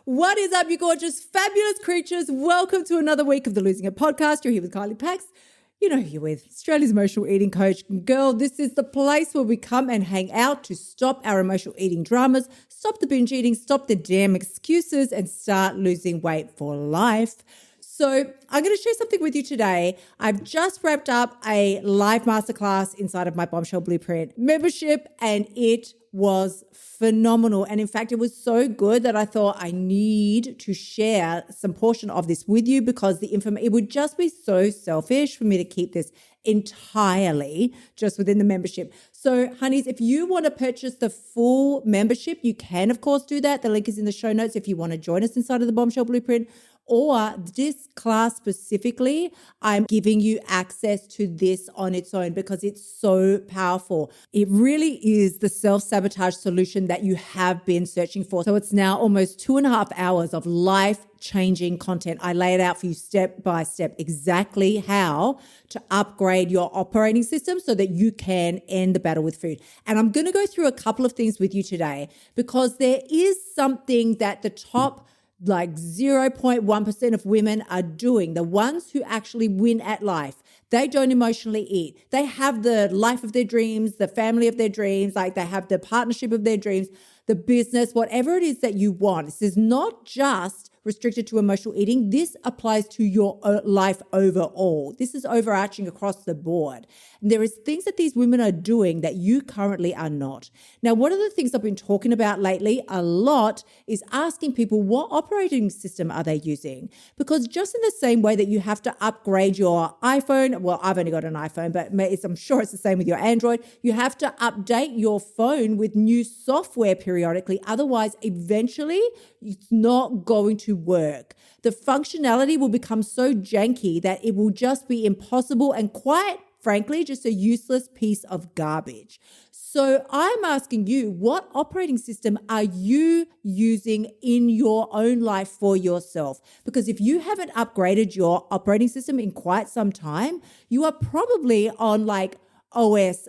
What is up, you gorgeous, fabulous creatures? Welcome to another week of the Losing It podcast. You're here with Kylie Pax. You know who you're with, Australia's emotional eating coach. Girl, this is the place where we come and hang out to stop our emotional eating dramas, stop the binge eating, stop the damn excuses, and start losing weight for life. So I'm going to share something with you today. I've just wrapped up a live masterclass inside of my Bombshell Blueprint membership, and it was phenomenal. And in fact, it was so good that I thought I need to share some portion of this with you because it would just be so selfish for me to keep this entirely just within the membership. So honeys, if you want to purchase the full membership, you can of course do that. The link is in the show notes if you want to join us inside of the Bombshell Blueprint. Or this class specifically, I'm giving you access to this on its own because it's so powerful. It really is the self-sabotage solution that you have been searching for. So it's now almost 2.5 hours of life-changing content. I lay it out for you step by step exactly how to upgrade your operating system so that you can end the battle with food. And I'm going to go through a couple of things with you today because there is something that the top 0.1% of women are doing, the ones who actually win at life. They don't emotionally eat. They have the life of their dreams, the family of their dreams, they have the partnership of their dreams, the business, whatever it is that you want. This is not just restricted to emotional eating. This applies to your life overall. This is overarching across the board. And there is things that these women are doing that you currently are not. Now, one of the things I've been talking about lately a lot is asking people what operating system are they using? Because just in the same way that you have to upgrade your iPhone, well, I've only got an iPhone, but I'm sure it's the same with your Android. You have to update your phone with new software periodically. Otherwise, eventually, it's not going to work. The functionality will become so janky that it will just be impossible and quite frankly, just a useless piece of garbage. So I'm asking you, what operating system are you using in your own life for yourself? Because if you haven't upgraded your operating system in quite some time, you are probably on OS,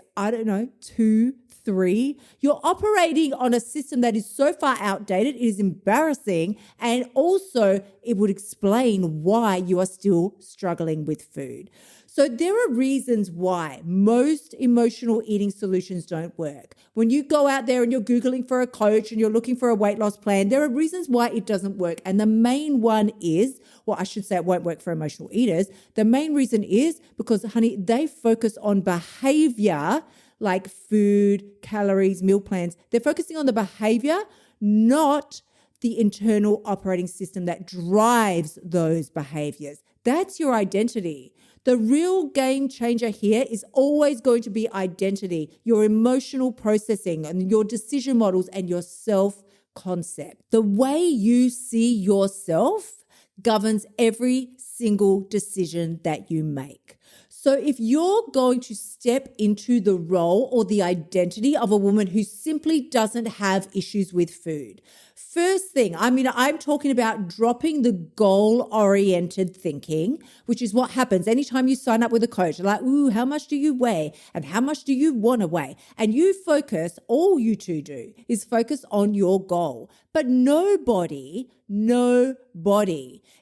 2, 3. You're operating on a system that is so far outdated, it is embarrassing. And also it would explain why you are still struggling with food. So there are reasons why most emotional eating solutions don't work. When you go out there and you're Googling for a coach and you're looking for a weight loss plan, there are reasons why it doesn't work. And the main one is, well, I should say it won't work for emotional eaters. The main reason is because, honey, they focus on behavior like food, calories, meal plans. They're focusing on the behavior, not the internal operating system that drives those behaviors. That's your identity. The real game changer here is always going to be identity, your emotional processing and your decision models and your self-concept. The way you see yourself governs every single decision that you make. So if you're going to step into the role or the identity of a woman who simply doesn't have issues with food, first thing, I'm talking about dropping the goal-oriented thinking, which is what happens anytime you sign up with a coach. They're like, ooh, how much do you weigh? And how much do you want to weigh? And you focus, all you two do is focus on your goal. But nobody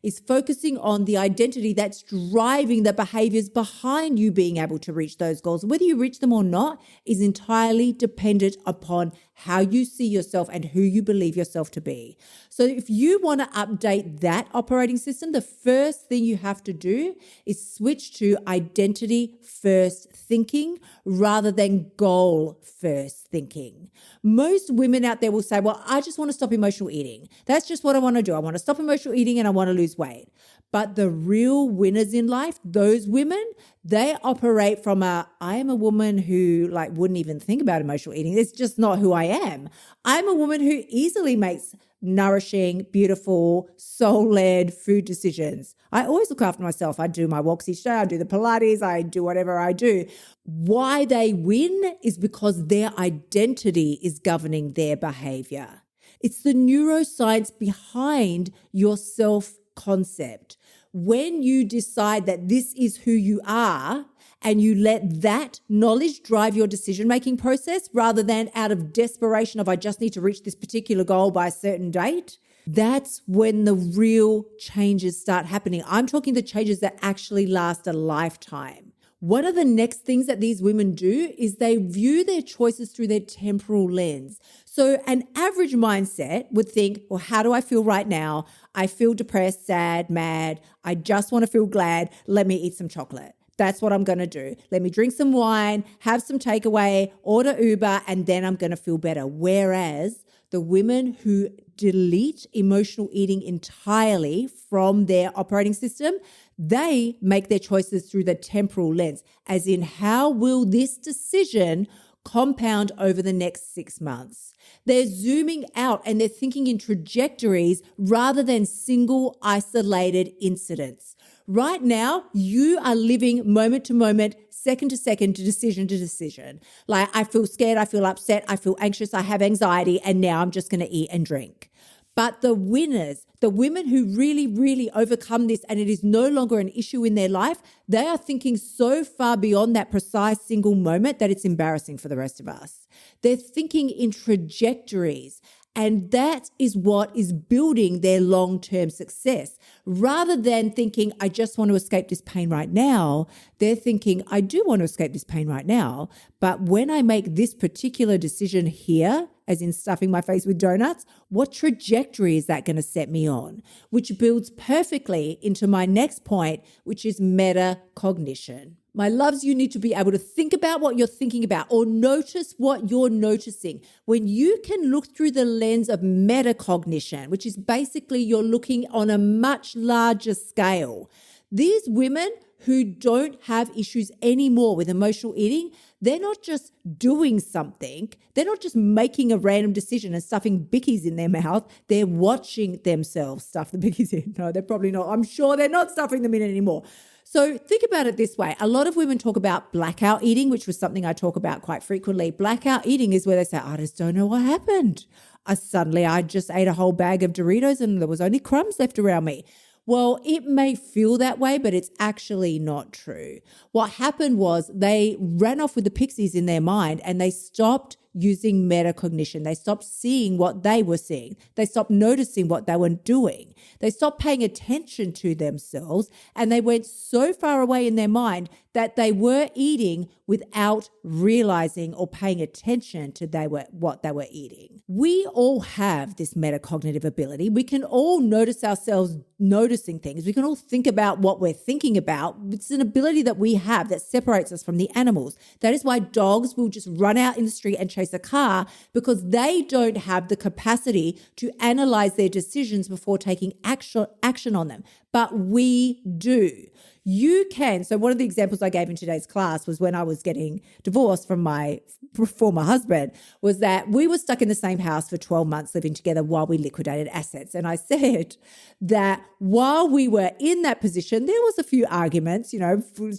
is focusing on the identity that's driving the behaviors behind you being able to reach those goals. Whether you reach them or not is entirely dependent upon how you see yourself and who you believe yourself to be. So if you want to update that operating system, the first thing you have to do is switch to identity first thinking rather than goal first thinking. Most women out there will say, well, I just want to stop emotional eating. That's just what I want to do. I want to stop emotional eating and I want to lose weight. But the real winners in life, those women, they operate from I am a woman who wouldn't even think about emotional eating. It's just not who I am. I'm a woman who easily makes nourishing, beautiful, soul-led food decisions. I always look after myself. I do my walks each day. I do the Pilates. I do whatever I do. Why they win is because their identity is governing their behavior. It's the neuroscience behind your self-concept. When you decide that this is who you are and you let that knowledge drive your decision-making process rather than out of desperation of I just need to reach this particular goal by a certain date, That's when the real changes start happening. I'm talking the changes that actually last a lifetime. One of the next things that these women do is they view their choices through their temporal lens. So an average mindset would think, well, how do I feel right now? I feel depressed, sad, mad. I just want to feel glad. Let me eat some chocolate. That's what I'm going to do. Let me drink some wine, have some takeaway, order Uber, and then I'm going to feel better. Whereas the women who delete emotional eating entirely from their operating system, they make their choices through the temporal lens, as in how will this decision compound over the next 6 months. They're zooming out and they're thinking in trajectories rather than single isolated incidents. Right now, you are living moment to moment, second to second, to decision. Like, I feel scared, I feel upset, I feel anxious, I have anxiety, and now I'm just going to eat and drink. But the winners, the women who really, really overcome this and it is no longer an issue in their life, they are thinking so far beyond that precise single moment that it's embarrassing for the rest of us. They're thinking in trajectories. And that is what is building their long-term success. Rather than thinking, I just want to escape this pain right now, they're thinking, I do want to escape this pain right now, but when I make this particular decision here, as in stuffing my face with donuts, what trajectory is that going to set me on? Which builds perfectly into my next point, which is metacognition. My loves, you need to be able to think about what you're thinking about or notice what you're noticing. When you can look through the lens of metacognition, which is basically you're looking on a much larger scale. These women who don't have issues anymore with emotional eating, they're not just doing something. They're not just making a random decision and stuffing bickies in their mouth. They're watching themselves stuff the bickies in. No, they're probably not. I'm sure they're not stuffing them in anymore. So think about it this way. A lot of women talk about blackout eating, which was something I talk about quite frequently. Blackout eating is where they say, I just don't know what happened. Suddenly I just ate a whole bag of Doritos and there was only crumbs left around me. Well, it may feel that way, but it's actually not true. What happened was they ran off with the pixies in their mind and they stopped using metacognition. They stopped seeing what they were seeing. They stopped noticing what they were doing. They stopped paying attention to themselves and they went so far away in their mind that they were eating without realizing or paying attention to what they were eating. We all have this metacognitive ability. We can all notice ourselves noticing things. We can all think about what we're thinking about. It's an ability that we have that separates us from the animals. That is why dogs will just run out in the street and chase a car, because they don't have the capacity to analyze their decisions before taking action on them. But we do. You can. So one of the examples I gave in today's class was when I was getting divorced from my former husband, was that we were stuck in the same house for 12 months living together while we liquidated assets. And I said that while we were in that position, there was a few arguments,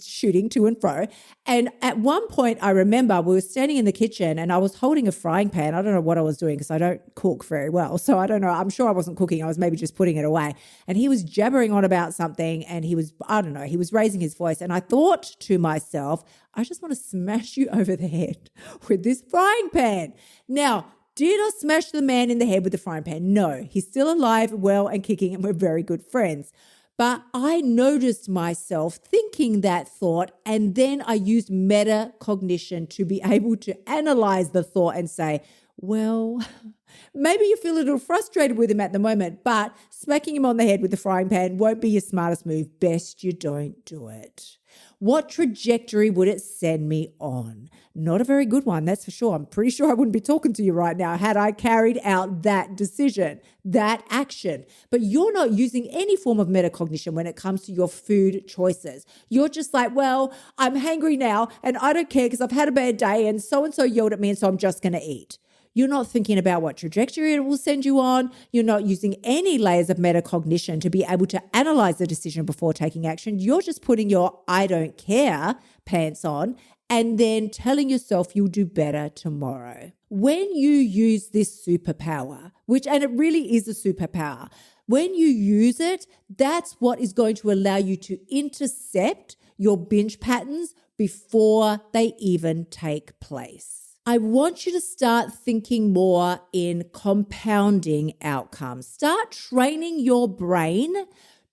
shooting to and fro. And at one point, I remember we were standing in the kitchen and I was holding a frying pan. I don't know what I was doing because I don't cook very well. So I don't know. I'm sure I wasn't cooking. I was maybe just putting it away. And he was jabbering on about something and he was raising his voice. And I thought to myself, I just want to smash you over the head with this frying pan. Now, did I smash the man in the head with the frying pan? No, he's still alive, well and kicking, and we're very good friends. But I noticed myself thinking that thought, and then I used metacognition to be able to analyze the thought and say, well, maybe you feel a little frustrated with him at the moment, but smacking him on the head with the frying pan won't be your smartest move. Best you don't do it. What trajectory would it send me on? Not a very good one, that's for sure. I'm pretty sure I wouldn't be talking to you right now had I carried out that decision, that action. But you're not using any form of metacognition when it comes to your food choices. You're just like, well, I'm hangry now and I don't care because I've had a bad day and so yelled at me and so I'm just going to eat. You're not thinking about what trajectory it will send you on. You're not using any layers of metacognition to be able to analyze the decision before taking action. You're just putting your I don't care pants on and then telling yourself you'll do better tomorrow. When you use this superpower, and it really is a superpower, when you use it, that's what is going to allow you to intercept your binge patterns before they even take place. I want you to start thinking more in compounding outcomes. Start training your brain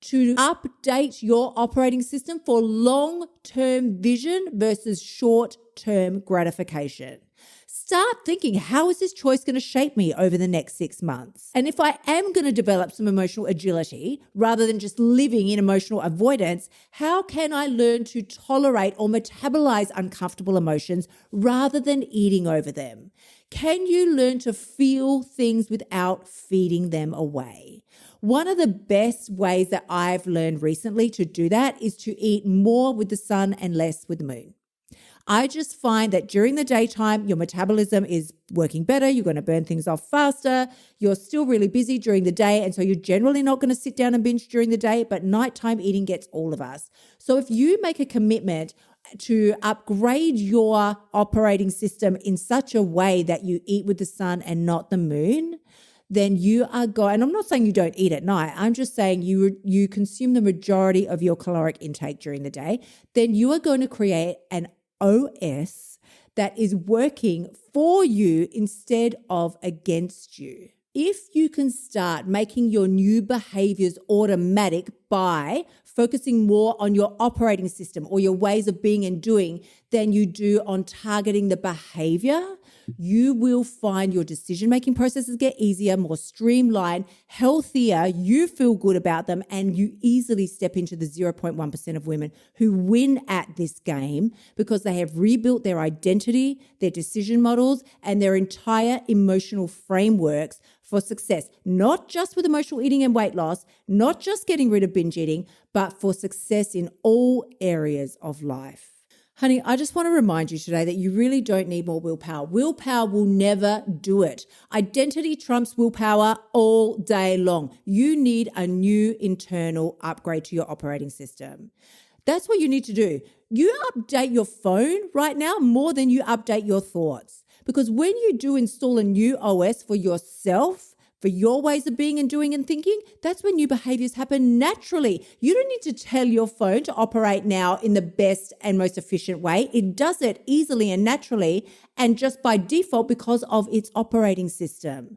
to update your operating system for long-term vision versus short-term gratification. Start thinking, how is this choice going to shape me over the next 6 months? And if I am going to develop some emotional agility rather than just living in emotional avoidance, how can I learn to tolerate or metabolize uncomfortable emotions rather than eating over them? Can you learn to feel things without feeding them away? One of the best ways that I've learned recently to do that is to eat more with the sun and less with the moon. I just find that during the daytime, your metabolism is working better. You're going to burn things off faster. You're still really busy during the day. And so you're generally not going to sit down and binge during the day, but nighttime eating gets all of us. So if you make a commitment to upgrade your operating system in such a way that you eat with the sun and not the moon, then you are going, and I'm not saying you don't eat at night, I'm just saying you consume the majority of your caloric intake during the day, then you are going to create an OS that is working for you instead of against you. If you can start making your new behaviors automatic by focusing more on your operating system or your ways of being and doing than you do on targeting the behavior, you will find your decision-making processes get easier, more streamlined, healthier, you feel good about them, and you easily step into the 0.1% of women who win at this game because they have rebuilt their identity, their decision models, and their entire emotional frameworks for success, not just with emotional eating and weight loss, not just getting rid of binge eating, but for success in all areas of life. Honey, I just want to remind you today that you really don't need more willpower. Willpower will never do it. Identity trumps willpower all day long. You need a new internal upgrade to your operating system. That's what you need to do. You update your phone right now more than you update your thoughts. Because when you do install a new OS for yourself, for your ways of being and doing and thinking, that's when new behaviors happen naturally. You don't need to tell your phone to operate now in the best and most efficient way. It does it easily and naturally and just by default because of its operating system.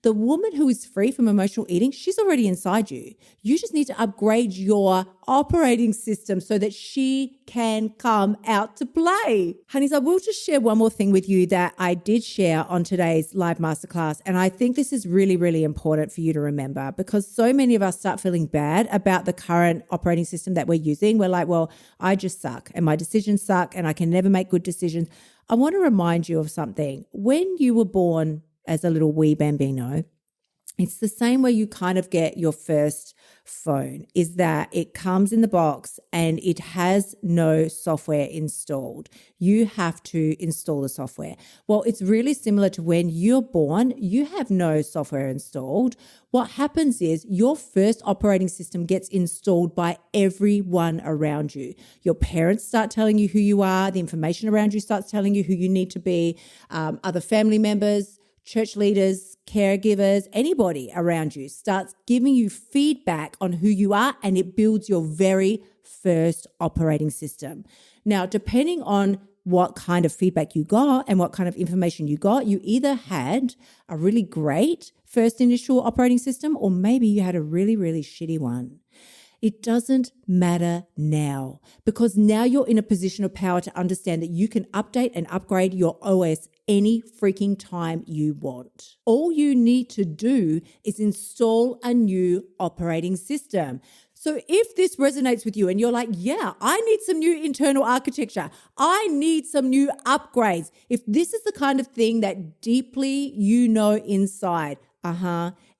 The woman who is free from emotional eating, she's already inside you. You just need to upgrade your operating system so that she can come out to play. Honeys, I will just share one more thing with you that I did share on today's live masterclass. And I think this is really, really important for you to remember because so many of us start feeling bad about the current operating system that we're using. We're like, well, I just suck and my decisions suck and I can never make good decisions. I want to remind you of something. When you were born as a little wee bambino, it's the same way you kind of get your first phone, is that it comes in the box and it has no software installed. You have to install the software. Well, it's really similar to when you're born, you have no software installed. What happens is your first operating system gets installed by everyone around you. Your parents start telling you who you are. The information around you starts telling you who you need to be. Other family members, church leaders, caregivers, anybody around you starts giving you feedback on who you are, and it builds your very first operating system. Now, depending on what kind of feedback you got and what kind of information you got, you either had a really great first initial operating system or maybe you had a really, really shitty one. It doesn't matter now because now you're in a position of power to understand that you can update and upgrade your OS any freaking time you want. All you need to do is install a new operating system. So if this resonates with you and you're like, yeah, I need some new internal architecture, I need some new upgrades. If this is the kind of thing that deeply you know inside,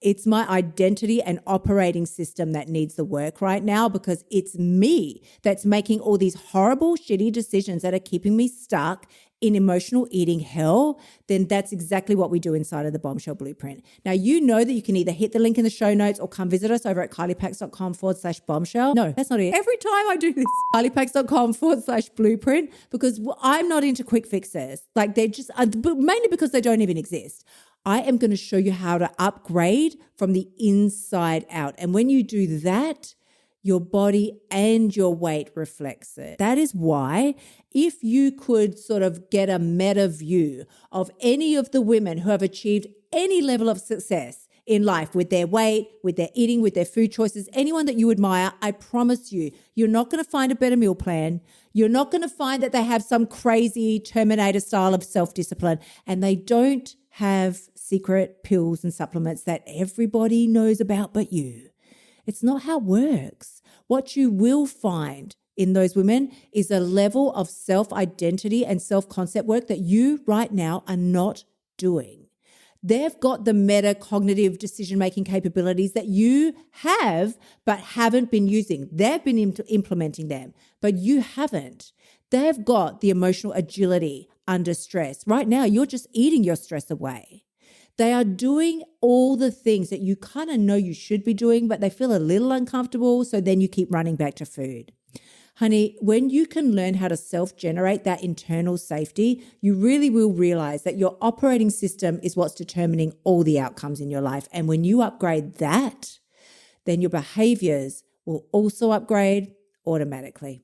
it's my identity and operating system that needs the work right now because it's me that's making all these horrible, shitty decisions that are keeping me stuck in emotional eating hell, then that's exactly what we do inside of the Bombshell Blueprint. Now, you know that you can either hit the link in the show notes or come visit us over at kyliepax.com/bombshell. No, that's not it. Every time I do this, kyliepax.com/blueprint, because I'm not into quick fixes. Like they're just, mainly because they don't even exist. I am going to show you how to upgrade from the inside out. And when you do that, Your body and your weight reflects it. That is why if you could sort of get a meta view of any of the women who have achieved any level of success in life with their weight, with their eating, with their food choices, anyone that you admire, I promise you, you're not going to find a better meal plan. You're not going to find that they have some crazy Terminator style of self-discipline, and they don't have secret pills and supplements that everybody knows about but you. It's not how it works. What you will find in those women is a level of self-identity and self-concept work that you right now are not doing. They've got the metacognitive decision-making capabilities that you have but haven't been using. They've been implementing them, but you haven't. They've got the emotional agility under stress. Right now, you're just eating your stress away. They are doing all the things that you kind of know you should be doing, but they feel a little uncomfortable, so then you keep running back to food. Honey, when you can learn how to self-generate that internal safety, you really will realize that your operating system is what's determining all the outcomes in your life. And when you upgrade that, then your behaviors will also upgrade automatically.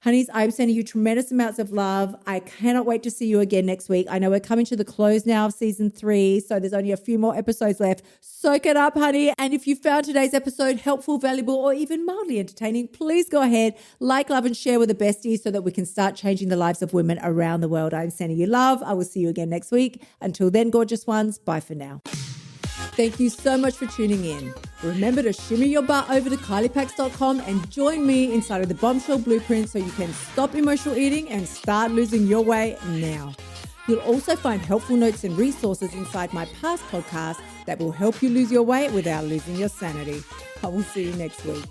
Honeys, I'm sending you tremendous amounts of love. I cannot wait to see you again next week. I know we're coming to the close now of season 3, so there's only a few more episodes left. Soak it up, honey. And if you found today's episode helpful, valuable, or even mildly entertaining, please go ahead, like, love, and share with the besties so that we can start changing the lives of women around the world. I'm sending you love. I will see you again next week. Until then, gorgeous ones, bye for now. Thank you so much for tuning in. Remember to shimmy your butt over to KyliePax.com and join me inside of the Bombshell Blueprint so you can stop emotional eating and start losing your weight now. You'll also find helpful notes and resources inside my past podcasts that will help you lose your weight without losing your sanity. I will see you next week.